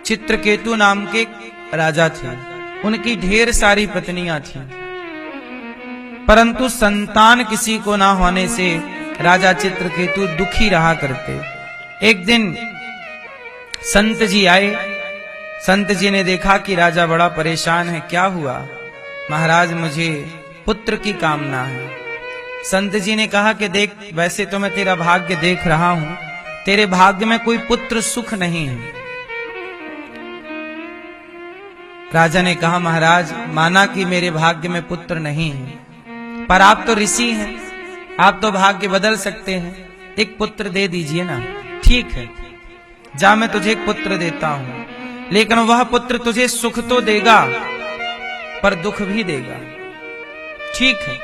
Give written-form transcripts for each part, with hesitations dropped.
चित्रकेतु नाम के राजा थे। उनकी ढेर सारी पत्नियां थीं, परंतु संतान किसी को ना होने से राजा चित्रकेतु दुखी रहा करते। एक दिन संत जी आए। संत जी ने देखा कि राजा बड़ा परेशान है। क्या हुआ? महाराज, मुझे पुत्र की कामना है। संत जी ने कहा कि देख, वैसे तो मैं तेरा भाग्य देख रहा हूं, तेरे भाग्य में कोई पुत्र सुख नहीं है। राजा ने कहा, महाराज, माना कि मेरे भाग्य में पुत्र नहीं है, पर आप तो ऋषि हैं, आप तो भाग्य बदल सकते हैं, एक पुत्र दे दीजिए ना। ठीक है, जा, मैं तुझे एक पुत्र देता हूं, लेकिन वह पुत्र तुझे सुख तो देगा पर दुख भी देगा। ठीक है।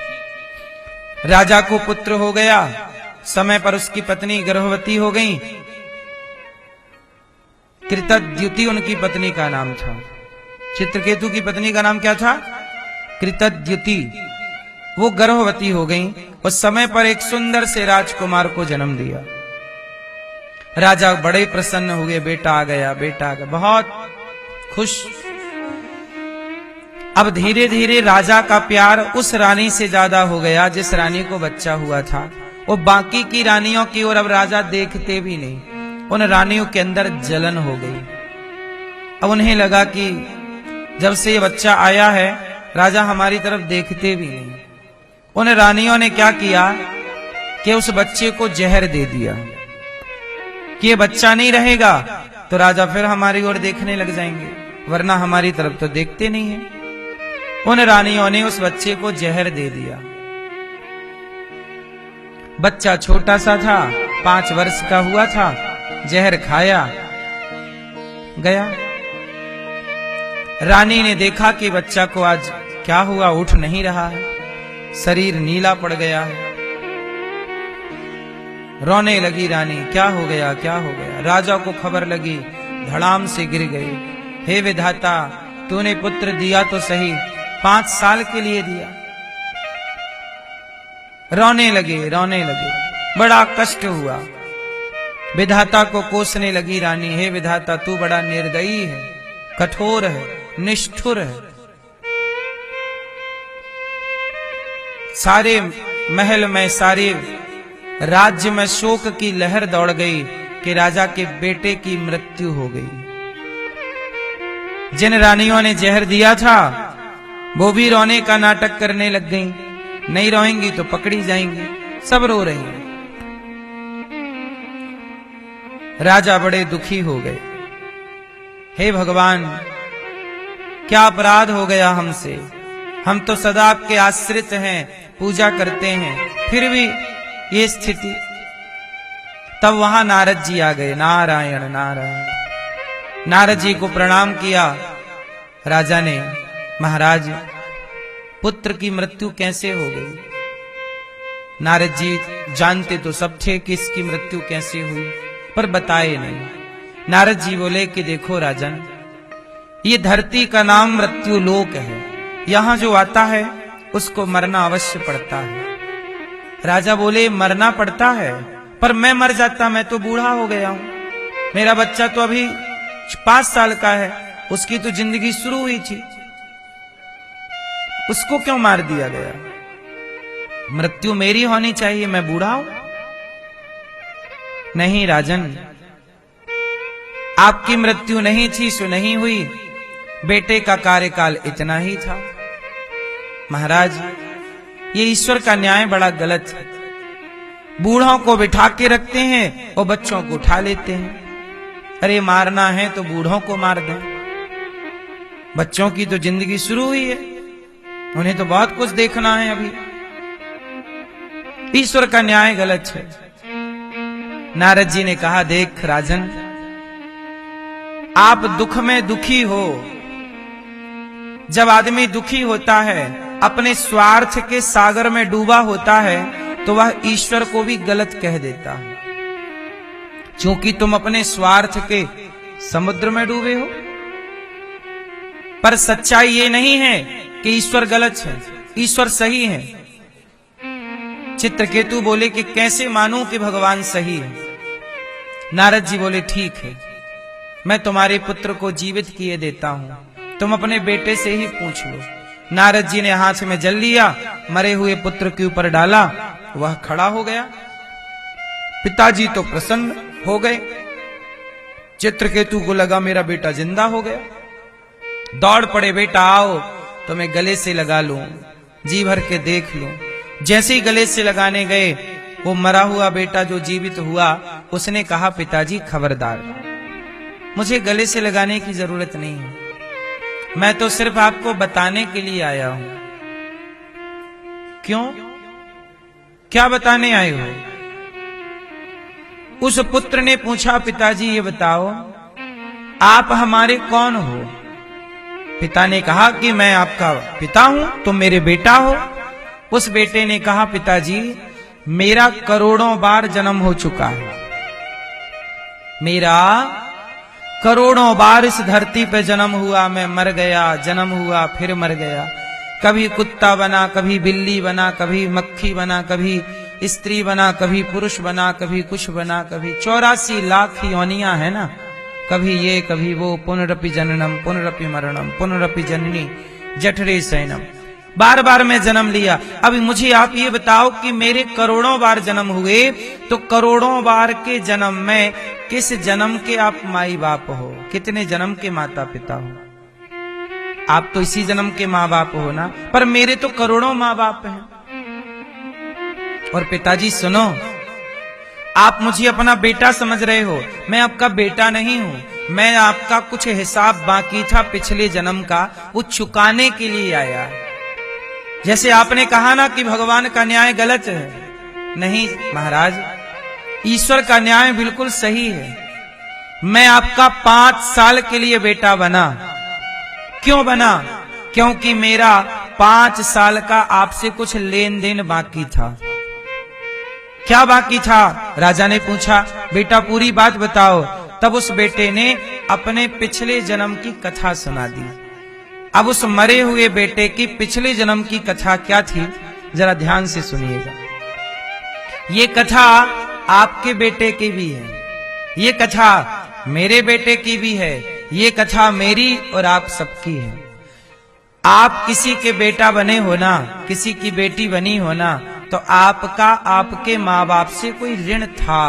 राजा को पुत्र हो गया। समय पर उसकी पत्नी गर्भवती हो गई। कृतद्युति उनकी पत्नी का नाम था। चित्रकेतु की पत्नी का नाम क्या था? कृतद्युति। वो गर्भवती हो गई। उस समय पर एक सुंदर से राजकुमार को जन्म दिया। राजा बड़े प्रसन्न हुए। बेटा आ गया, बेटा आ गया, बहुत खुश। अब धीरे धीरे राजा का प्यार उस रानी से ज्यादा हो गया जिस रानी को बच्चा हुआ था। वो बाकी की रानियों की ओर अब राजा देखते भी नहीं। उन रानियों के अंदर जलन हो गई। अब उन्हें लगा कि जब से ये बच्चा आया है, राजा हमारी तरफ देखते भी नहीं। उन रानियों ने क्या किया कि उस बच्चे को जहर दे दिया कि ये बच्चा नहीं रहेगा तो राजा फिर हमारी ओर देखने लग जाएंगे, वरना हमारी तरफ तो देखते नहीं है। उन रानियों ने उस बच्चे को जहर दे दिया। बच्चा छोटा सा था, 5 वर्ष का हुआ था। जहर खाया, गया। रानी ने देखा कि बच्चा को आज क्या हुआ, उठ नहीं रहा है, शरीर नीला पड़ गया है। रोने लगी रानी, क्या हो गया, क्या हो गया? राजा को खबर लगी, धड़ाम से गिर गए। हे विधाता, तूने पुत्र दिया तो सही, 5 साल के लिए दिया। रोने लगे, रोने लगे, बड़ा कष्ट हुआ। विधाता को कोसने लगी रानी, हे विधाता, तू बड़ा निर्दयी है, कठोर है, निष्ठुर है। सारे महल में, सारे राज्य में शोक की लहर दौड़ गई कि राजा के बेटे की मृत्यु हो गई। जिन रानियों ने जहर दिया था वो भी रोने का नाटक करने लग गईं। नहीं रोएंगी तो पकड़ी जाएंगी। सब रो रही हैं। राजा बड़े दुखी हो गए। हे भगवान, क्या अपराध हो गया हमसे? हम तो सदा आपके आश्रित हैं, पूजा करते हैं, फिर भी ये स्थिति। तब वहां नारद जी आ गए। नारायण नारायण। नारद जी को प्रणाम किया। राजा ने, महाराज, पुत्र की मृत्यु कैसे हो गई? नारद जी जानते तो सब थे कि इसकी मृत्यु कैसे हुई, पर बताए नहीं। नारद जी बोले कि देखो राजन, ये धरती का नाम मृत्यु लोक है। यहां जो आता है उसको मरना अवश्य पड़ता है। राजा बोले, मरना पड़ता है, पर मैं मर जाता, मैं तो बूढ़ा हो गया हूं। मेरा बच्चा तो अभी 5 साल का है, उसकी तो जिंदगी शुरू हुई थी, उसको क्यों मार दिया गया? मृत्यु मेरी होनी चाहिए, मैं बूढ़ा हूं। नहीं राजन, आपकी मृत्यु नहीं थी सो नहीं हुई, बेटे का कार्यकाल इतना ही था। महाराज, ये ईश्वर का न्याय बड़ा गलत है। बूढ़ों को बिठा के रखते हैं और बच्चों को उठा लेते हैं। अरे मारना है तो बूढ़ों को मार दें, बच्चों की तो जिंदगी शुरू हुई है, उन्हें तो बहुत कुछ देखना है अभी। ईश्वर का न्याय गलत है। नारद जी ने कहा, देख राजन, आप दुख में दुखी हो। जब आदमी दुखी होता है, अपने स्वार्थ के सागर में डूबा होता है, तो वह ईश्वर को भी गलत कह देता है, क्योंकि तुम अपने स्वार्थ के समुद्र में डूबे हो। पर सच्चाई ये नहीं है कि ईश्वर गलत है, ईश्वर सही है। चित्रकेतु बोले कि कैसे मानूं कि भगवान सही है? नारद जी बोले, ठीक है, मैं तुम्हारे पुत्र को जीवित किए देता हूं, तुम अपने बेटे से ही पूछ लो। नारद जी ने हाथ में जल लिया, मरे हुए पुत्र के ऊपर डाला, वह खड़ा हो गया। पिताजी तो प्रसन्न हो गए। चित्रकेतु को लगा मेरा बेटा जिंदा हो गया। दौड़ पड़े, बेटा आओ तुम्हें गले से लगा लूं, जी भर के देख लूं। जैसे ही गले से लगाने गए, वो मरा हुआ बेटा जो जीवित हुआ, उसने कहा पिताजी खबरदार, मुझे गले से लगाने की जरूरत नहीं है, मैं तो सिर्फ आपको बताने के लिए आया हूं। क्यों, क्या बताने आए हो? उस पुत्र ने पूछा, पिताजी ये बताओ आप हमारे कौन हो? पिता ने कहा कि मैं आपका पिता हूं, तुम मेरे बेटा हो। उस बेटे ने कहा, पिताजी मेरा करोड़ों बार जन्म हो चुका है, मेरा करोड़ों बार इस धरती पे जन्म हुआ, मैं मर गया, जन्म हुआ फिर मर गया, कभी कुत्ता बना, कभी बिल्ली बना, कभी मक्खी बना, कभी स्त्री बना, कभी पुरुष बना, कभी कुछ बना, कभी 84 लाख योनियां है ना, कभी ये कभी वो, पुनरपि जननम पुनरपि मरणम पुनरपि जननी जठरे शयनम, बार बार मैं जन्म लिया। अभी मुझे आप ये बताओ कि मेरे करोड़ों बार जन्म हुए, तो करोड़ों बार के जन्म में किस जन्म के आप माई बाप हो? कितने जन्म के माता पिता हो? आप तो इसी जन्म के माँ बाप हो ना, पर मेरे तो करोड़ों माँ बाप हैं। और पिताजी सुनो, आप मुझे अपना बेटा समझ रहे हो, मैं आपका बेटा नहीं हूं, मैं आपका कुछ हिसाब बाकी था पिछले जन्म का, वो चुकाने के लिए आया। जैसे आपने कहा ना कि भगवान का न्याय गलत है, नहीं महाराज, ईश्वर का न्याय बिल्कुल सही है। मैं आपका 5 साल के लिए बेटा बना। क्यों बना? क्योंकि मेरा 5 साल का आपसे कुछ लेन देन बाकी था। क्या बाकी था? राजा ने पूछा, बेटा पूरी बात बताओ। तब उस बेटे ने अपने पिछले जन्म की कथा सुना दी। अब उस मरे हुए बेटे की पिछले जन्म की कथा क्या थी, जरा ध्यान से सुनिएगा। ये कथा आपके बेटे की भी है, ये कथा मेरे बेटे की भी है, ये कथा मेरी और आप सबकी है। आप किसी के बेटा बने हो ना, किसी की बेटी बनी हो ना, तो आपका आपके माँ बाप से कोई ऋण था।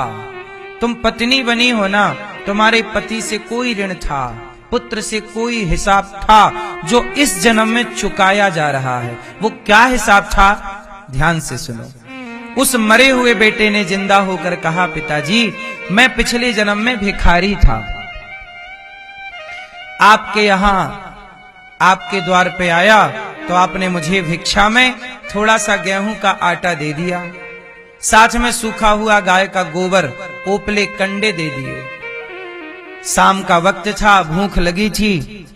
तुम पत्नी बनी हो ना, तुम्हारे पति से कोई ऋण था, पुत्र से कोई हिसाब था जो इस जन्म में चुकाया जा रहा है। वो क्या हिसाब था? ध्यान से सुनो। उस मरे हुए बेटे ने जिंदा होकर कहा, पिताजी मैं पिछले जन्म में भिखारी था, आपके यहां आपके द्वार पे आया तो आपने मुझे भिक्षा में थोड़ा सा गेहूं का आटा दे दिया, साथ में सूखा हुआ गाय का गोबर, ओपले कंडे दे दिए। शाम का वक्त था, भूख लगी थी,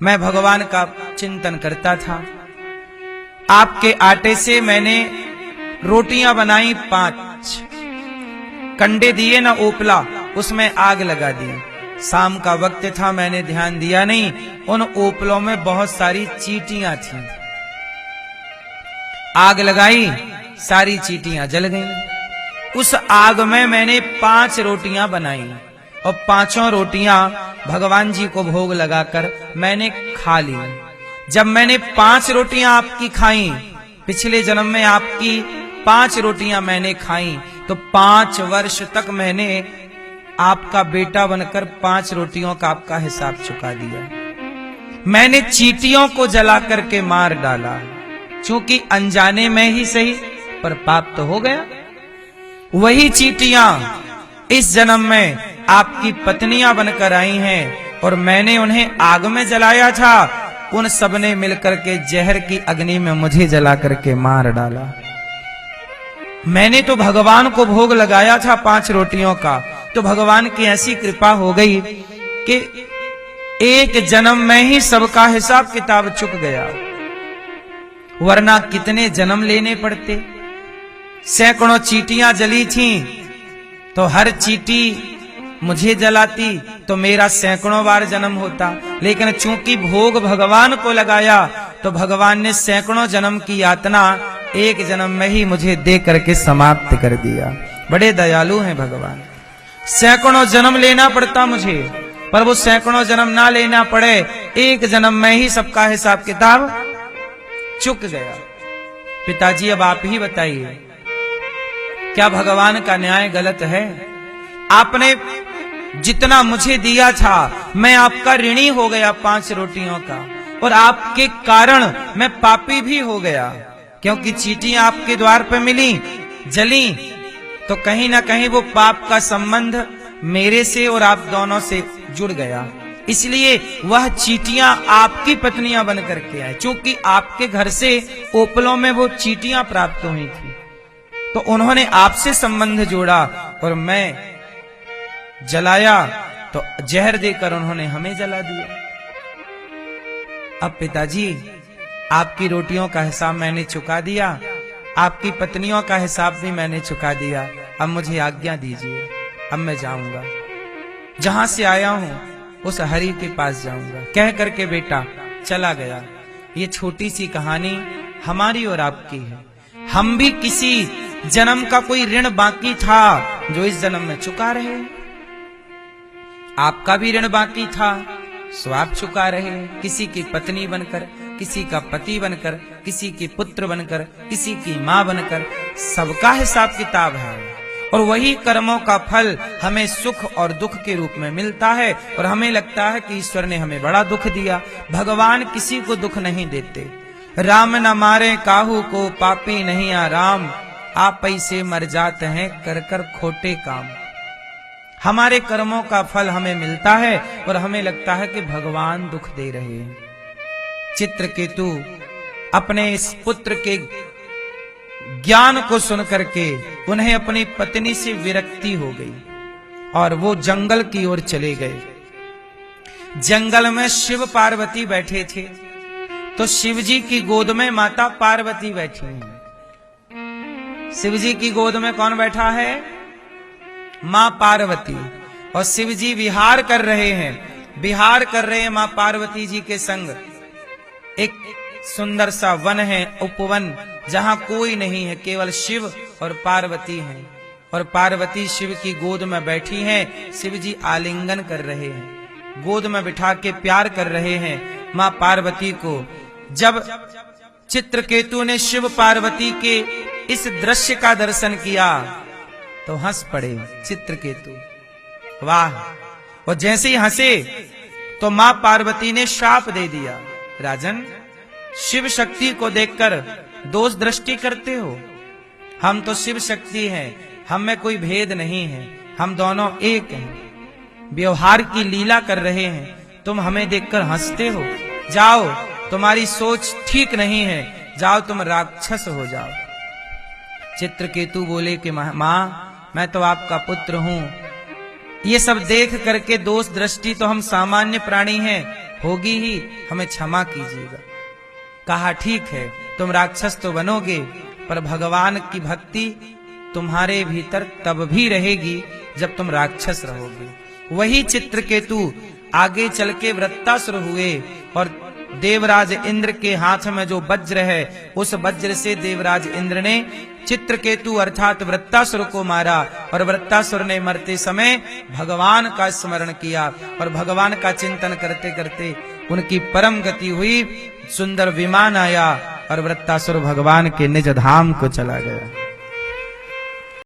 मैं भगवान का चिंतन करता था। आपके आटे से मैंने रोटियां बनाई 5, कंडे दिए ना ओपला, उसमें आग लगा दी। शाम का वक्त था, मैंने ध्यान दिया नहीं, उन ओपलों में बहुत सारी चींटियां थीं। आग लगाई, सारी चींटियां जल गईं। उस आग में मैंने 5 रोटियां बनाई और 5 रोटियां भगवान जी को भोग लगाकर मैंने खा ली। जब मैंने 5 रोटियां आपकी खाई, पिछले जन्म में आपकी 5 रोटियां मैंने खाई, तो 5 वर्ष तक मैंने आपका बेटा बनकर 5 रोटियों का आपका हिसाब चुका दिया। मैंने चींटियों को जला करके मार डाला, क्योंकि अनजाने में ही सही पर पाप तो हो गया। वही चींटियां इस जन्म में आपकी पत्नियां बनकर आई हैं और मैंने उन्हें आग में जलाया था। उन सब ने मिलकर के जहर की अग्नि में मुझे जला करके मार डाला। मैंने तो भगवान को भोग लगाया था 5 रोटियों का, तो भगवान की ऐसी कृपा हो गई कि एक जन्म में ही सबका हिसाब किताब चुक गया, वरना कितने जन्म लेने पड़ते। सैकड़ों चींटियां जली थीं, तो हर चींटी मुझे जलाती तो मेरा सैकड़ों बार जन्म होता। लेकिन चूंकि भोग भगवान को लगाया, तो भगवान ने सैकड़ों जन्म की यातना एक जन्म में ही मुझे दे करके समाप्त कर दिया। बड़े दयालु हैं भगवान। सैकड़ों जन्म लेना पड़ता मुझे, पर वो सैकड़ों जन्म ना लेना पड़े, एक जन्म में ही सबका हिसाब किताब चुक गया। पिताजी अब आप ही बताइए, क्या भगवान का न्याय गलत है? आपने जितना मुझे दिया था मैं आपका ऋणी हो गया 5 रोटियों का, और आपके कारण मैं पापी भी हो गया, क्योंकि चींटियां आपके द्वार पर मिली, जली, तो कहीं ना कहीं वो पाप का संबंध मेरे से और आप दोनों से जुड़ गया। इसलिए वह चींटियां आपकी पत्नियां बन करके आए, क्योंकि आपके घर से ओपलों में वो चींटियां प्राप्त हुई थी, तो उन्होंने आपसे संबंध जोड़ा, और मैं जलाया तो जहर देकर उन्होंने हमें जला दिया। अब पिताजी, आपकी रोटियों का हिसाब मैंने चुका दिया, आपकी पत्नियों का हिसाब भी मैंने चुका दिया, अब मुझे आज्ञा दीजिए, अब मैं जाऊंगा, जहां से आया हूं उस हरि के पास जाऊंगा। कह करके बेटा चला गया। ये छोटी सी कहानी हमारी और आपकी है। हम भी किसी जन्म का कोई ऋण बाकी था जो इस जन्म में चुका रहे, आपका भी ऋण बाकी था सो आप चुका रहे, किसी की पत्नी बनकर, किसी का पति बनकर, किसी के पुत्र बनकर, किसी की मां बनकर, सबका हिसाब किताब है, और वही कर्मों का फल हमें सुख और दुख के रूप में मिलता है। और हमें लगता है कि ईश्वर ने हमें बड़ा दुख दिया। भगवान किसी को दुख नहीं देते। राम न मारे काहू को, पापी नहीं आराम, आप ऐसे मर जाते हैं कर कर खोटे काम। हमारे कर्मों का फल हमें मिलता है और हमें लगता है कि भगवान दुख दे रहे हैं। चित्रकेतु अपने इस पुत्र के ज्ञान को सुन करके उन्हें अपनी पत्नी से विरक्ति हो गई और वो जंगल की ओर चले गए। जंगल में शिव पार्वती बैठे थे, तो शिव जी की गोद में माता पार्वती बैठी हैं। शिव जी की गोद में कौन बैठा है? मां पार्वती। और शिव जी विहार कर रहे हैं, विहार कर रहे हैं मां पार्वती जी के संग। एक सुंदर सा वन है, उपवन, जहां कोई नहीं है, केवल शिव और पार्वती हैं। और पार्वती शिव की गोद में बैठी हैं। शिव जी आलिंगन कर रहे हैं, गोद में बिठा के प्यार कर रहे हैं मां पार्वती को। जब चित्रकेतु ने शिव पार्वती के इस दृश्य का दर्शन किया तो हंस पड़े चित्रकेतु, वाह। और जैसे ही हंसे तो मां पार्वती ने श्राप दे दिया, राजन शिव शक्ति को देखकर दोष दृष्टि करते हो, हम तो शिव शक्ति हैं, हम में कोई भेद नहीं है, हम दोनों एक हैं। व्यवहार की लीला कर रहे हैं, तुम हमें देखकर हंसते हो। जाओ, तुम्हारी सोच ठीक नहीं है, जाओ तुम राक्षस हो जाओ। चित्रकेतु बोले कि मां, मैं तो आपका पुत्र हूं, ये सब देख करके दोष दृष्टि तो हम सामान्य प्राणी हैं, होगी ही, हमें क्षमा कीजिएगा। कहा ठीक है, तुम राक्षस तो बनोगे, पर भगवान की भक्ति तुम्हारे भीतर तब भी रहेगी जब तुम राक्षस रहोगे। वही चित्रकेतु आगे चल के वृत्तासुर हुए, और देवराज इंद्र के हाथ में जो वज्र है, उस वज्र से देवराज इंद्र ने चित्रकेतु अर्थात वृत्तासुर को मारा। और वृत्तासुर ने मरते समय भगवान का स्मरण किया, और भगवान का चिंतन करते करते उनकी परम गति हुई। सुंदर विमान आया और वृत्तासुर भगवान के निज धाम को चला गया।